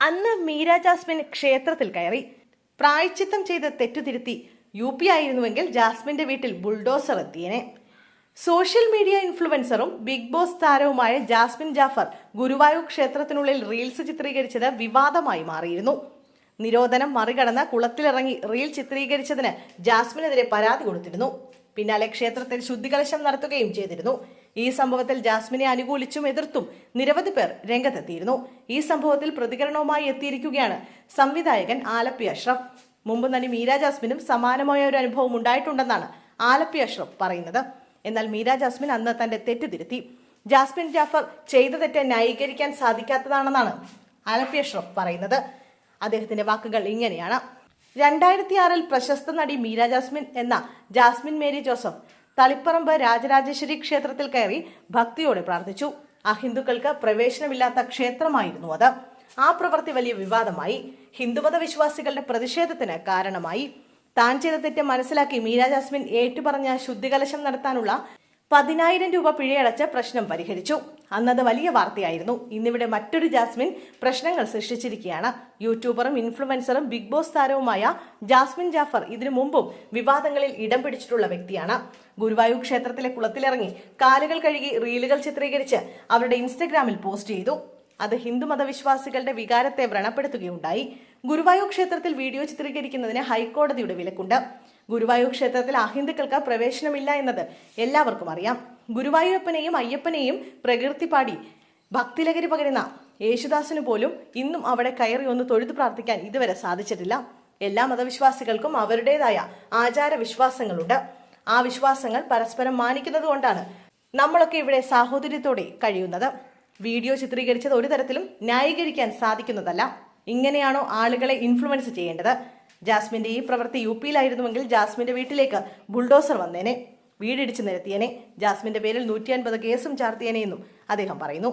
അന്ന് മീര ജാസ്മിൻ ക്ഷേത്രത്തിൽ കയറി പ്രായച്ചിത്തം ചെയ്ത് തെറ്റുതിരുത്തി UP ആയിരുന്നുവെങ്കിൽ ജാസ്മിന്റെ വീട്ടിൽ ബുൾഡോസർ എത്തിയേനെ. സോഷ്യൽ മീഡിയ ഇൻഫ്ലുവൻസറും ബിഗ് ബോസ് താരവുമായ ജാസ്മിൻ ജാഫർ ഗുരുവായൂർ ക്ഷേത്രത്തിനുള്ളിൽ റീൽസ് ചിത്രീകരിച്ചത് വിവാദമായി മാറിയിരുന്നു. നിരോധനം മറികടന്ന് കുളത്തിലിറങ്ങി റീൽ ചിത്രീകരിച്ചതിന് ജാസ്മിനെതിരെ പരാതി കൊടുത്തിരുന്നു. പിന്നാലെ ക്ഷേത്രത്തിൽ ശുദ്ധികലശം നടത്തുകയും ചെയ്തിരുന്നു. ഈ സംഭവത്തിൽ ജാസ്മിനെ അനുകൂലിച്ചും എതിർത്തും നിരവധി പേർ രംഗത്തെത്തിയിരുന്നു. ഈ സംഭവത്തിൽ പ്രതികരണവുമായി എത്തിയിരിക്കുകയാണ് സംവിധായകൻ ആലപ്പി അഷ്റഫ്. മുമ്പ് നടി മീര ജാസ്മിനും സമാനമായ ഒരു അനുഭവം ഉണ്ടായിട്ടുണ്ടെന്നാണ് ആലപ്പി അഷ്റഫ് പറയുന്നത്. എന്നാൽ മീര ജാസ്മിൻ അന്ന് തന്റെ തെറ്റ് തിരുത്തി. ജാസ്മിൻ ജാഫർ ചെയ്ത തെറ്റ് ന്യായീകരിക്കാൻ സാധിക്കാത്തതാണെന്നാണ് ആലപ്പി അഷ്റഫ് പറയുന്നത്. അദ്ദേഹത്തിന്റെ വാക്കുകൾ ഇങ്ങനെയാണ്: 2006 പ്രശസ്ത നടി മീര ജാസ്മിൻ എന്ന ജാസ്മിൻ മേരി ജോസഫ് തളിപ്പറമ്പ് രാജരാജേശ്വരി ക്ഷേത്രത്തിൽ കയറി ഭക്തിയോടെ പ്രാർത്ഥിച്ചു. അഹിന്ദുക്കൾക്ക് പ്രവേശനമില്ലാത്ത ക്ഷേത്രമായിരുന്നു അത്. ആ പ്രവൃത്തി വലിയ വിവാദമായി. ഹിന്ദുമത വിശ്വാസികളുടെ പ്രതിഷേധത്തിന് കാരണമായി. താൻ ചെയ്ത തെറ്റ് മനസ്സിലാക്കി മീര ജാസ്മിൻ ഏറ്റുപറഞ്ഞ ശുദ്ധികലശം നടത്താനുള്ള 10,000 രൂപ പിഴയടച്ച് പ്രശ്നം പരിഹരിച്ചു. അന്നത് വലിയ വാർത്തയായിരുന്നു. ഇന്നിവിടെ മറ്റൊരു ജാസ്മിൻ പ്രശ്നങ്ങൾ സൃഷ്ടിച്ചിരിക്കുകയാണ്. യൂട്യൂബറും ഇൻഫ്ലുവൻസറും ബിഗ് ബോസ് താരവുമായ ജാസ്മിൻ ജാഫർ ഇതിനു മുമ്പും വിവാദങ്ങളിൽ ഇടം പിടിച്ചിട്ടുള്ള വ്യക്തിയാണ്. ഗുരുവായൂർ ക്ഷേത്രത്തിലെ കുളത്തിലിറങ്ങി കാലുകൾ കഴുകി റീലുകൾ ചിത്രീകരിച്ച് അവരുടെ ഇൻസ്റ്റഗ്രാമിൽ പോസ്റ്റ് ചെയ്തു. അത് ഹിന്ദുമത വിശ്വാസികളുടെ വികാരത്തെ വ്രണപ്പെടുത്തുകയുണ്ടായി. ഗുരുവായൂർ ക്ഷേത്രത്തിൽ വീഡിയോ ചിത്രീകരിക്കുന്നതിന് ഹൈക്കോടതിയുടെ വിലക്കുണ്ട്. ഗുരുവായൂർ ക്ഷേത്രത്തിൽ അഹിന്ദുക്കൾക്ക് പ്രവേശനമില്ല എന്നത് എല്ലാവർക്കും അറിയാം. ഗുരുവായൂരപ്പനെയും അയ്യപ്പനെയും പ്രകീർത്തി പാടി ഭക്തിലഹരി പകരുന്ന യേശുദാസിന് പോലും ഇന്നും അവിടെ കയറി ഒന്ന് തൊഴുതു പ്രാർത്ഥിക്കാൻ ഇതുവരെ സാധിച്ചിട്ടില്ല. എല്ലാ മതവിശ്വാസികൾക്കും അവരുടേതായ ആചാരവിശ്വാസങ്ങളുണ്ട്. ആ വിശ്വാസങ്ങൾ പരസ്പരം മാനിക്കുന്നത് കൊണ്ടാണ് നമ്മളൊക്കെ ഇവിടെ സാഹോദര്യത്തോടെ കഴിയുന്നത്. വീഡിയോ ചിത്രീകരിച്ചത് ഒരു തരത്തിലും ന്യായീകരിക്കാൻ സാധിക്കുന്നതല്ല. ഇങ്ങനെയാണോ ആളുകളെ ഇൻഫ്ലുവൻസ് ചെയ്യേണ്ടത്? ജാസ്മിന്റെ ഈ പ്രവൃത്തി UP-യിലായിരുന്നുവെങ്കിൽ ജാസ്മിന്റെ വീട്ടിലേക്ക് ബുൾഡോസർ വന്നേനെ, വീടിടിച്ചു നിരത്തിയേനെ, ജാസ്മിന്റെ പേരിൽ 150 കേസും ചാർത്തിയേനെ എന്നും അദ്ദേഹം പറയുന്നു.